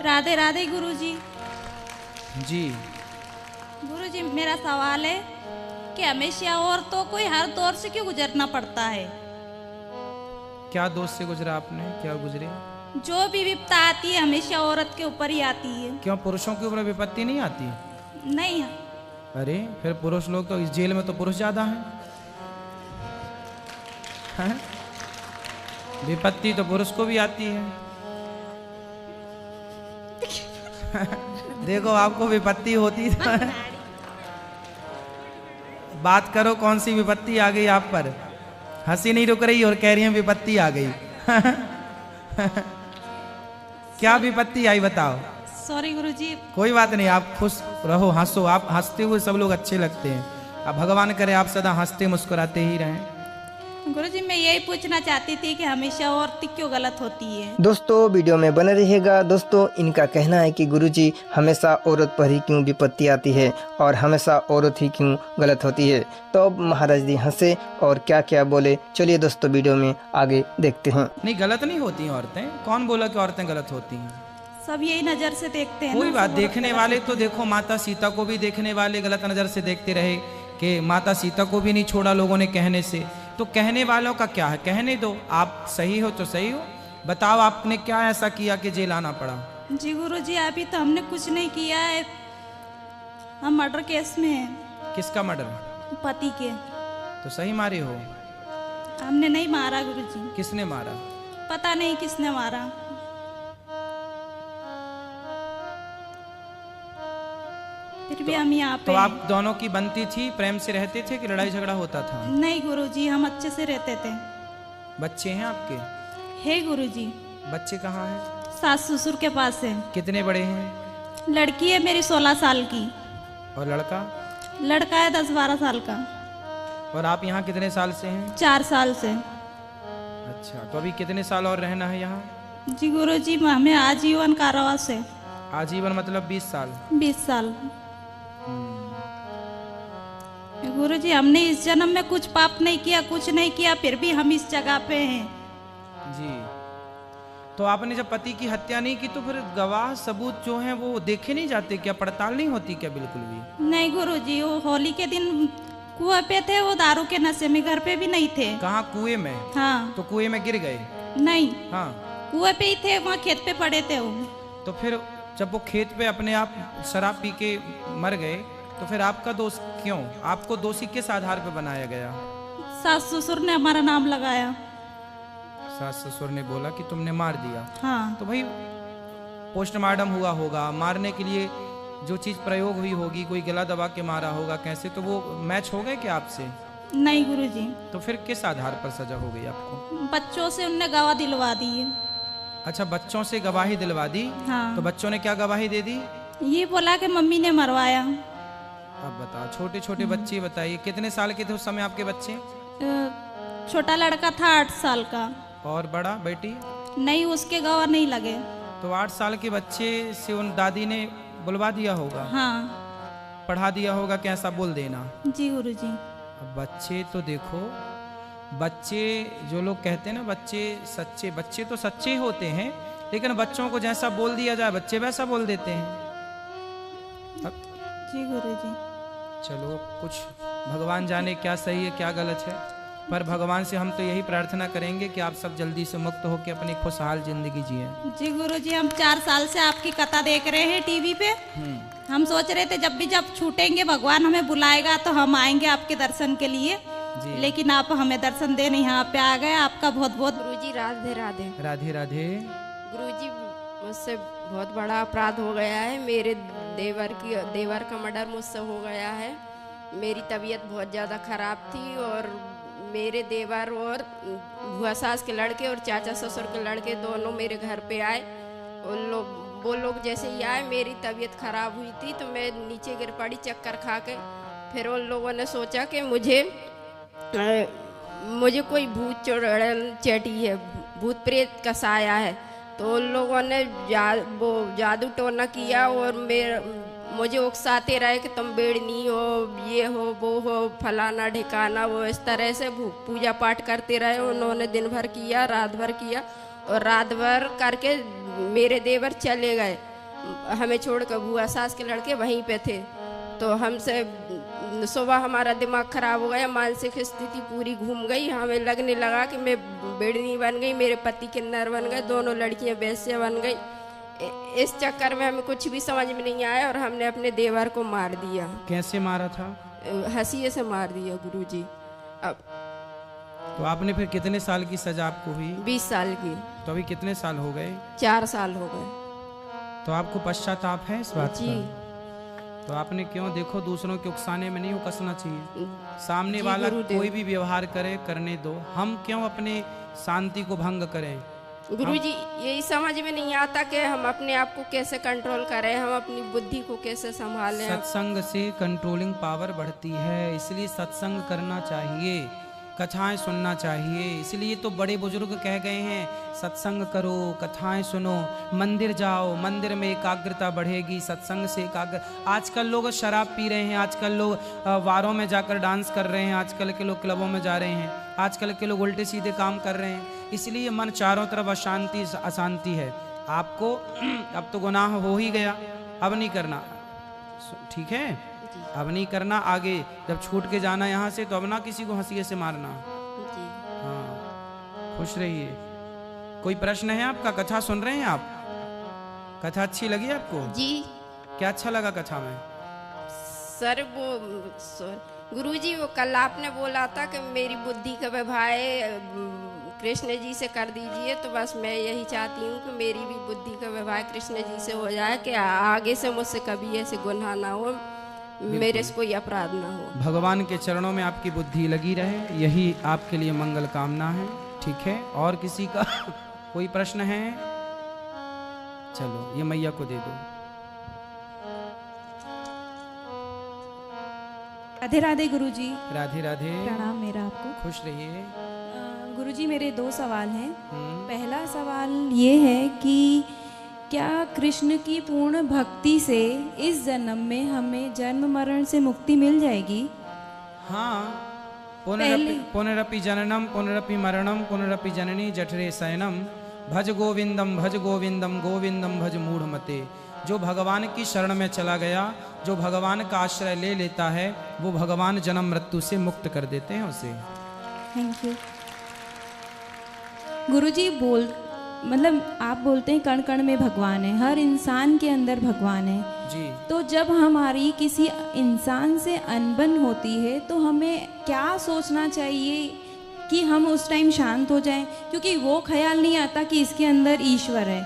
राधे राधे गुरुजी। जी। गुरुजी मेरा सवाल है कि हमेशा औरतों को हर दौर से क्यों गुजरना पड़ता है? क्या दोस्त से गुजरा आपने, क्या गुजरे? जो भी विपदा आती है हमेशा औरत के ऊपर ही आती है। क्यों पुरुषों के ऊपर विपत्ति नहीं आती? नहीं। अरे फिर पुरुष लोग तो इस जेल में तो पुरुष ज्यादा हैं? विपत्ति तो पुरुष को भी आती है। देखो आपको विपत्ति होती तो बात करो कौन सी विपत्ति आ गई आप पर। हंसी नहीं रुक रही और कह रही है विपत्ति आ गई। क्या विपत्ति आई बताओ। सॉरी गुरुजी। कोई बात नहीं, आप खुश रहो, हंसो। आप हंसते हुए सब लोग अच्छे लगते हैं। अब भगवान करे आप सदा हंसते मुस्कुराते ही रहें। गुरुजी मैं यही पूछना चाहती थी कि हमेशा औरत क्यों गलत होती है? दोस्तों वीडियो में बने रहिएगा। दोस्तों इनका कहना है कि गुरुजी हमेशा औरत पर ही क्यों विपत्ति आती है और हमेशा औरत ही क्यों गलत होती है। तो अब महाराज जी हंसे और क्या क्या बोले, चलिए दोस्तों वीडियो में आगे देखते हैं। नहीं, गलत नहीं होती हैं औरतें। कौन बोला कि औरतें गलत होती हैं? सब यही नजर से देखते हैं। कोई ना, बात, सब देखने औरत वाले गलत तो देखो माता सीता को भी देखने वाले गलत नजर से देखते रहे कि माता सीता को भी नहीं छोड़ा लोगों ने कहने से। तो कहने वालों का क्या है, कहने दो। आप सही हो तो सही हो। बताओ आपने क्या ऐसा किया कि जेल आना पड़ा? जी गुरुजी अभी तो हमने कुछ नहीं किया है। हम मर्डर केस में हैं। किसका मर्डर? पति के। तो सही मारे हो? हमने नहीं मारा गुरुजी। किसने मारा? पता नहीं किसने मारा। फिर भी हम यहाँ पे तो आप दोनों की बनती थी, प्रेम से रहते थे कि लड़ाई झगड़ा होता था? नहीं गुरुजी हम अच्छे से रहते थे। बच्चे हैं आपके? हे गुरुजी। बच्चे कहाँ हैं? सास ससुर के पास है। कितने बड़े हैं? लड़की है मेरी 16 साल की। और लड़का? लड़का है 10-12 साल का। और आप यहाँ कितने साल से हैं? 4 साल से। अच्छा, तो अभी कितने साल और रहना है यहाँ? जी गुरुजी हमें आजीवन कारावास है। आजीवन मतलब 20 साल? 20 साल। गुरुजी हमने इस जन्म में कुछ पाप नहीं किया, कुछ नहीं किया, फिर भी हम इस जगह पे हैं। जी। तो आपने जब पति की हत्या नहीं की तो फिर गवाह सबूत जो हैं वो देखे नहीं जाते क्या? पड़ताल नहीं होती क्या बिल्कुल भी? नहीं गुरुजी वो होली के दिन कुएं पे थे, वो दारू के नशे में, घर पे भी नहीं थे। कहाँ? कुएं में? हाँ। तो कुएं में गिर गए? नहीं। हाँ। कुएं पे ही थे, वहाँ खेत पे पड़े थे वो। तो फिर जब वो खेत पे अपने आप शराब पी के मर गए तो फिर आपका दोष क्यों? आपको दोषी किस आधार पे बनाया गया? सास ससुर ने हमारा नाम लगाया। सास ससुर ने बोला कि तुमने मार दिया। हाँ। तो भाई पोस्टमार्टम हुआ होगा, मारने के लिए जो चीज प्रयोग हुई होगी, कोई गला दबा के मारा होगा कैसे, तो वो मैच हो गए क्या आपसे? नहीं गुरुजी। तो फिर किस आधार पर सजा हो गई आपको? बच्चों से उनने गवाह दिलवा दी है। अच्छा, बच्चों से गवाही दिलवा दी? हाँ। तो बच्चों ने क्या गवाही दे दी? ये बोला कि मम्मी ने मरवाया। अब बताओ, छोटे छोटे बच्चे, बताइए कितने साल के थे उस समय आपके बच्चे? छोटा लड़का था 8 साल का। और बड़ा बेटी? नहीं उसके गवाह नहीं लगे। तो 8 साल के बच्चे से उन दादी ने बुलवा दिया होगा? हाँ। पढ़ा दिया होगा कि ऐसा बोल देना। जी गुरुजी। अब बच्चे तो देखो, बच्चे जो लोग कहते हैं ना बच्चे सच्चे, बच्चे तो सच्चे होते हैं, लेकिन बच्चों को जैसा बोल दिया जाए बच्चे वैसा बोल देते हैं। अब जी गुरुजी। चलो, कुछ भगवान जाने क्या सही है क्या गलत है, पर भगवान से हम तो यही प्रार्थना करेंगे कि आप सब जल्दी से मुक्त होकर अपनी खुशहाल जिंदगी जिए। जी गुरुजी हम 4 साल से आपकी कथा देख रहे हैं टीवी पे। हम सोच रहे थे जब छूटेंगे भगवान हमें बुलाएगा तो हम आएंगे आपके दर्शन के लिए, लेकिन आप हमें दर्शन देने यहाँ पे आ गए। आपका बहुत बहुत गुरुजी राधे राधे। राधे राधे। गुरुजी मुझसे बहुत बड़ा अपराध हो गया है। मेरे देवर का मर्डर मुझसे हो गया है। मेरी तबीयत बहुत ज़्यादा ख़राब थी और मेरे देवर और बुआ सास के लड़के और चाचा ससुर के लड़के दोनों मेरे घर पे आए। वो लोग जैसे ही आए मेरी तबीयत ख़राब हुई थी तो मैं नीचे गिर पड़ी चक्कर खा के। फिर उन लोगों ने सोचा कि मुझे कोई भूत चुड़ैल चैटी है, भूत प्रेत का साया है। तो उन लोगों ने वो जादू टोना किया और मुझे उकसाते रहे कि तुम बेड़नी हो, ये हो, वो हो, फलाना ढिकाना, वो इस तरह से पूजा पाठ करते रहे। उन्होंने दिन भर किया, रात भर किया और रात भर करके मेरे देवर चले गए। हमें छोड़कर बुआ सास के लड़के वहीं पे थे। तो हमसे सुबह हमारा दिमाग खराब हो गया, मानसिक स्थिति पूरी घूम गई। हमें लगने लगा कि मैं बेड़नी बन गई, मेरे पति किन्नर बन गए, दोनों लड़कियां वैश्य बन गई। इस चक्कर में हमें कुछ भी समझ में नहीं आया और हमने अपने देवर को मार दिया। कैसे मारा था? हंसिए से मार दिया गुरुजी। अब तो आपने फिर कितने साल की सजा आपको हुई? 20 साल की। तो अभी कितने साल हो गए? 4 साल हो गए। तो आपको पश्चाताप है इस बात जी। का? तो आपने क्यों, देखो दूसरों के उकसाने में नहीं उकसना चाहिए। सामने वाला गुरुदेव। कोई भी व्यवहार करे, करने दो, हम क्यों अपने शांति को भंग करें? गुरुजी यही समझ में नहीं आता कि हम अपने आप को कैसे कंट्रोल करें, हम अपनी बुद्धि को कैसे संभालें। सत्संग से कंट्रोलिंग पावर बढ़ती है, इसलिए सत्संग करना चाहिए, कथाएं सुनना चाहिए। इसलिए तो बड़े बुजुर्ग कह गए हैं सत्संग करो, कथाएं सुनो, मंदिर जाओ, मंदिर में एकाग्रता बढ़ेगी, सत्संग से एकाग्र। आजकल लोग शराब पी रहे हैं, आजकल लोग वारों में जाकर डांस कर रहे हैं, आजकल के लोग क्लबों में जा रहे हैं, आजकल के लोग उल्टे सीधे काम कर रहे हैं। इसलिए मन चारों तरफ अशांति अशांति है। आपको अब तो गुनाह हो ही गया, अब नहीं करना, ठीक है? अब नहीं करना। आगे जब छूट के जाना यहाँ से तो अब ना किसी को हंसिए से मारना। जी। हाँ, खुश रहिए। कोई प्रश्न है आपका? कथा सुन रहे हैं आप? कथा अच्छी लगी आपको? जी क्या अच्छा लगा कथा में? सर वो गुरुजी वो कल आपने बोला था कि मेरी बुद्धि का विवाह कृष्ण जी से कर दीजिए, तो बस मैं यही चाहती हूँ कि मेरी भी बुद्धि का विवाह कृष्ण जी से हो जाए, कि आगे से मुझसे कभी ऐसे गुनाह ना हो, मेरे से कोई अपराध ना हो। भगवान के चरणों में आपकी बुद्धि लगी रहे, यही आपके लिए मंगल कामना है, ठीक है? और किसी का कोई प्रश्न है? चलो ये मैया को दे दो। राधे राधे गुरुजी। राधे राधे। प्रणाम मेरा आपको। खुश रहिए। गुरुजी मेरे 2 सवाल हैं। पहला सवाल ये है कि क्या कृष्ण की पूर्ण भक्ति से इस जन्म में हमें जन्म मरण से मुक्ति मिल जाएगी? हाँ, पुनरपि जननम पुनरपि मरणम पुनरपि जननी जठरे शयनम भज गोविंदम गोविंदम भज मूढ़मते। जो भगवान की शरण में चला गया, जो भगवान का आश्रय ले लेता है, वो भगवान जन्म मृत्यु से मुक्त कर देते हैं उसे। थैंक यू गुरुजी। मतलब आप बोलते हैं कण कण में भगवान है, हर इंसान के अंदर भगवान है जी। तो जब हमारी किसी इंसान से अनबन होती है तो हमें क्या सोचना चाहिए कि हम उस टाइम शांत हो जाएं? क्योंकि वो ख्याल नहीं आता कि इसके अंदर ईश्वर है,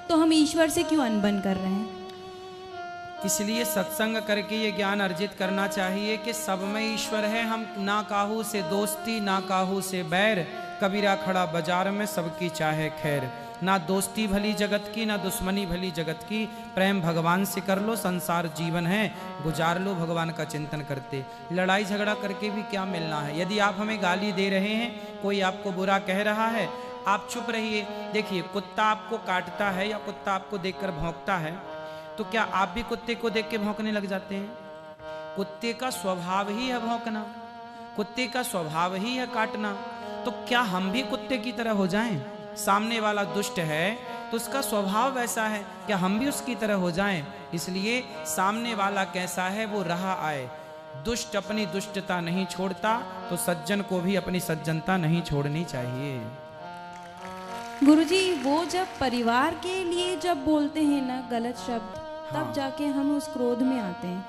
तो हम ईश्वर से क्यों अनबन कर रहे हैं? इसलिए सत्संग करके ये ज्ञान अर्जित करना चाहिए कि सब में ईश्वर है। हम ना काहू से दोस्ती ना काहू से बैर, कबीरा खड़ा बाजार में सबकी चाहे खैर। ना दोस्ती भली जगत की, ना दुश्मनी भली जगत की, प्रेम भगवान से कर लो, संसार जीवन है गुजार लो भगवान का चिंतन करते। लड़ाई झगड़ा करके भी क्या मिलना है? यदि आप हमें गाली दे रहे हैं, कोई आपको बुरा कह रहा है, आप चुप रहिए। देखिए, कुत्ता आपको काटता है या कुत्ता आपको देखकर भौंकता है, तो क्या आप भी कुत्ते को देख के भौंकने लग जाते हैं? कुत्ते का स्वभाव ही है भौंकना, कुत्ते का स्वभाव ही है काटना। तो क्या हम भी कुत्ते की तरह हो जाएं? सामने वाला दुष्ट है तो उसका स्वभाव वैसा है, क्या हम भी उसकी तरह हो जाएं? इसलिए सामने वाला कैसा है वो रहा आए। दुष्ट अपनी दुष्टता नहीं छोड़ता, तो सज्जन को भी अपनी सज्जनता नहीं छोड़नी चाहिए। गुरुजी, वो जब परिवार के लिए जब बोलते हैं ना गलत शब्द, तब जाके हम उस क्रोध में आते हैं,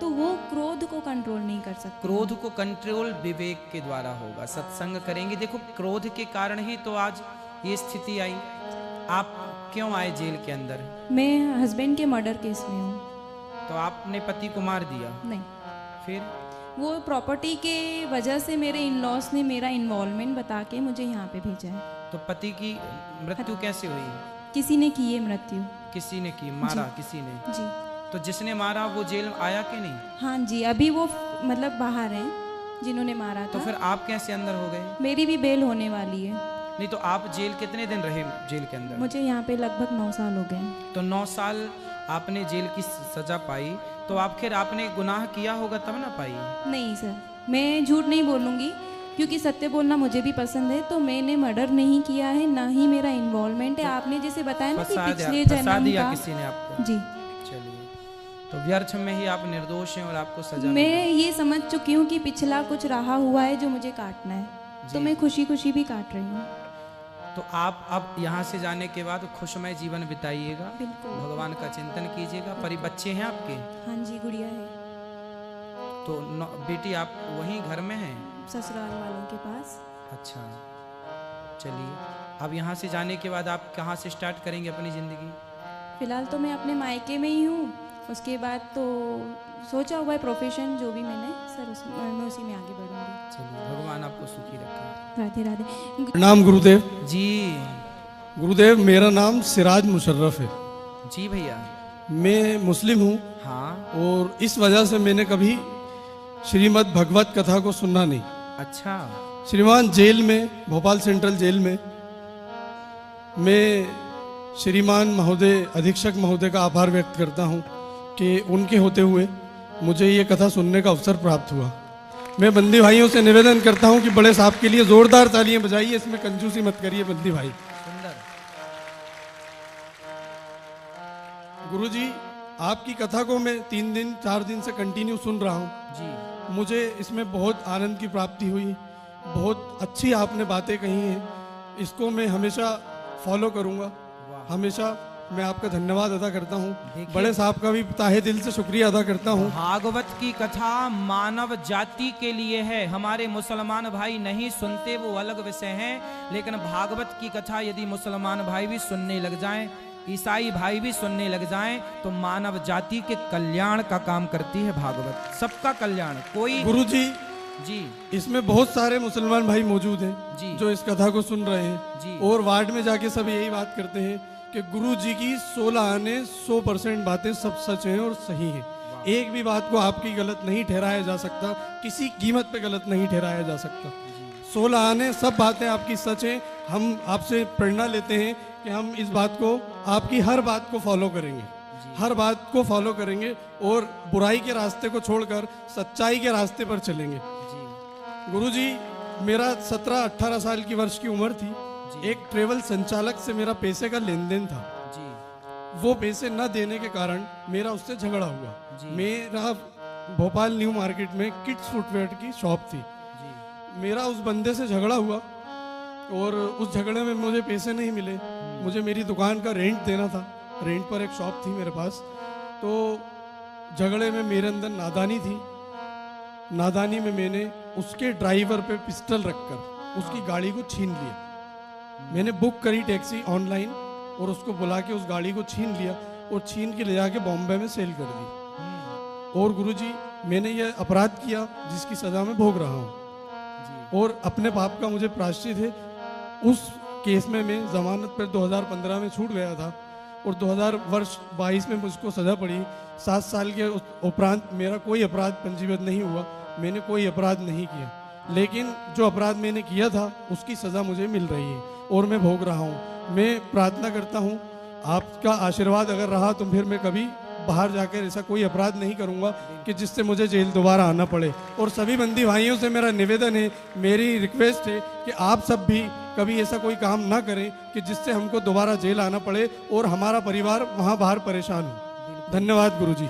तो वो क्रोध को कंट्रोल नहीं कर सकते। क्रोध को कंट्रोल विवेक के द्वारा होगा, सत्संग करेंगे। देखो, क्रोध के कारण ही तो आज ये स्थिति आई। आप क्यों आए जेल के अंदर? मैं हस्बैंड के मर्डर केस में हूँ। तो आपने पति को मार दिया? नहीं, फिर वो प्रॉपर्टी के वजह से मेरे इन लॉस ने मेरा इन्वॉल्वमेंट बता के मुझे यहाँ पे भेजा है। तो पति की मृत्यु कैसे हुई? किसी ने की है मृत्यु। किसी ने की? मारा किसी ने? जी। तो जिसने मारा वो जेल आया कि नहीं? हाँ जी, अभी वो मतलब बाहर हैं जिन्होंने मारा तो था। फिर आप कैसे अंदर हो गए? मेरी भी बेल होने वाली है। नहीं तो आप जेल कितने दिन रहे जेल के अंदर? मुझे यहाँ पे लगभग 9 साल हो गए। तो 9 साल आपने जेल की सजा पाई, तो आखिर आपने गुनाह किया होगा तब ना पाई? नहीं सर, मैं झूठ नहीं बोलूँगी। क्योंकि सत्य बोलना मुझे भी पसंद है। तो मैंने मर्डर नहीं किया है, ना ही मेरा इन्वॉल्वमेंट है। आपने जैसे बताया ना कि पिछले फंसा जन्म दिया का। किसी ने आपको। जी, चलिए, तो व्यर्थ में ही आप निर्दोष हैं और आपको सजा मिली। मैं ये समझ चुकी हूँ कि पिछला कुछ रहा हुआ है जो मुझे काटना है, तो मैं खुशी खुशी भी काट रही हूँ। तो आप अब यहाँ से जाने के बाद खुशमय जीवन बिताइएगा, बिल्कुल। भगवान का चिंतन कीजिएगा। बच्चे हैं आपके? हाँ जी, गुड़िया है, तो बेटी आप वहीं घर में हैं? ससुराल वालों के पास। अच्छा, चलिए, अब यहाँ से जाने के बाद आप कहाँ से स्टार्ट करेंगे अपनी ज़िंदगी? फिलहाल तो मैं अपने मायके में ही हूँ, उसके बाद तो सोचा हुआ है प्रोफेशन जो भी मैंने, सर मैं उसी में आगे बढ़ूंगी। चलिए, भगवान आपको सुखी रखे। राधे राधे। प्रणाम गुरुदेव। जी गुरुदेव, मेरा नाम सिराज मुशर्रफ है। जी भैया। मैं मुस्लिम हूँ हाँ, और इस वजह से मैंने कभी श्रीमद् भगवत कथा को सुनना नहीं। अच्छा। श्रीमान जेल में, भोपाल सेंट्रल जेल में, मैं श्रीमान महोदय, अधीक्षक महोदय का आभार व्यक्त करता हूँ कि उनके होते हुए मुझे ये कथा सुनने का अवसर प्राप्त हुआ। मैं बंदी भाइयों से निवेदन करता हूँ कि बड़े साहब के लिए जोरदार तालियां बजाइए, इसमें कंजूसी मत करिए बंदी भाई। सुंदर। गुरुजी, आपकी कथा को मैं 3 दिन 4 दिन से कंटिन्यू सुन रहा हूँ। जी, मुझे इसमें बहुत आनंद की प्राप्ति हुई। बहुत अच्छी आपने बातें कही हैं, इसको मैं हमेशा फॉलो करूँगा। हमेशा मैं आपका धन्यवाद अदा करता हूँ। देखिए- बड़े साहब का भी ताहे दिल से शुक्रिया अदा करता हूँ। भागवत की कथा मानव जाति के लिए है। हमारे मुसलमान भाई नहीं सुनते, वो अलग विषय है, लेकिन भागवत की कथा यदि मुसलमान भाई भी सुनने लग जाएं, ईसाई भाई भी सुनने लग जाएं, तो मानव जाति के कल्याण का काम करती है भागवत, सबका कल्याण। कोई गुरुजी, जी इसमें बहुत सारे मुसलमान भाई मौजूद जी। हैं जो इस कथा को सुन रहे जी। हैं, और वार्ड में जाके सब यही बात करते हैं कि गुरु जी की 16 आने 100% बातें सब सच हैं और सही हैं। एक भी बात को आपकी गलत नहीं ठहराया जा सकता, किसी कीमत पे गलत नहीं ठहराया जा सकता। 16 आने सब बातें आपकी सच हैं। हम आपसे प्रेरणा लेते हैं कि हम इस बात को, आपकी हर बात को फॉलो करेंगे, हर बात को फॉलो करेंगे और बुराई के रास्ते को छोड़कर सच्चाई के रास्ते पर चलेंगे। गुरुजी, मेरा 17-18 साल की वर्ष की उम्र थी। एक ट्रेवल संचालक से मेरा पैसे का लेन देन था। जी वो पैसे न देने के कारण मेरा उससे झगड़ा हुआ। जी। मेरा भोपाल न्यू मार्केट में किड्स फुटवेयर की शॉप थी। जी मेरा उस बंदे से झगड़ा हुआ और उस झगड़े में मुझे पैसे नहीं मिले। मुझे मेरी दुकान का रेंट देना था, रेंट पर एक शॉप थी मेरे पास। तो झगड़े में मेरे अंदर नादानी थी। नादानी में मैंने उसके ड्राइवर पे पिस्टल रखकर उसकी गाड़ी को छीन लिया। मैंने बुक करी टैक्सी ऑनलाइन और उसको बुला के उस गाड़ी को छीन लिया और छीन के ले जाके बॉम्बे में सेल कर दी। और गुरुजी, मैंने ये अपराध किया जिसकी सजा मैं भोग रहा हूँ और अपने पाप का मुझे प्रायश्चित है। उस केस में मैं जमानत पर 2015 में छूट गया था और 2022 में मुझको सजा पड़ी। 7 साल के उपरांत मेरा कोई अपराध पंजीबद्ध नहीं हुआ, मैंने कोई अपराध नहीं किया, लेकिन जो अपराध मैंने किया था उसकी सज़ा मुझे मिल रही है और मैं भोग रहा हूँ। मैं प्रार्थना करता हूँ आपका आशीर्वाद अगर रहा तो फिर मैं कभी बाहर जाकर ऐसा कोई अपराध नहीं करूँगा कि जिससे मुझे जेल दोबारा आना पड़े। और सभी बंदी भाइयों से मेरा निवेदन है, मेरी रिक्वेस्ट है कि आप सब भी कभी ऐसा कोई काम ना करें कि जिससे हमको दोबारा जेल आना पड़े और हमारा परिवार वहाँ बाहर परेशान हो। धन्यवाद गुरुजी।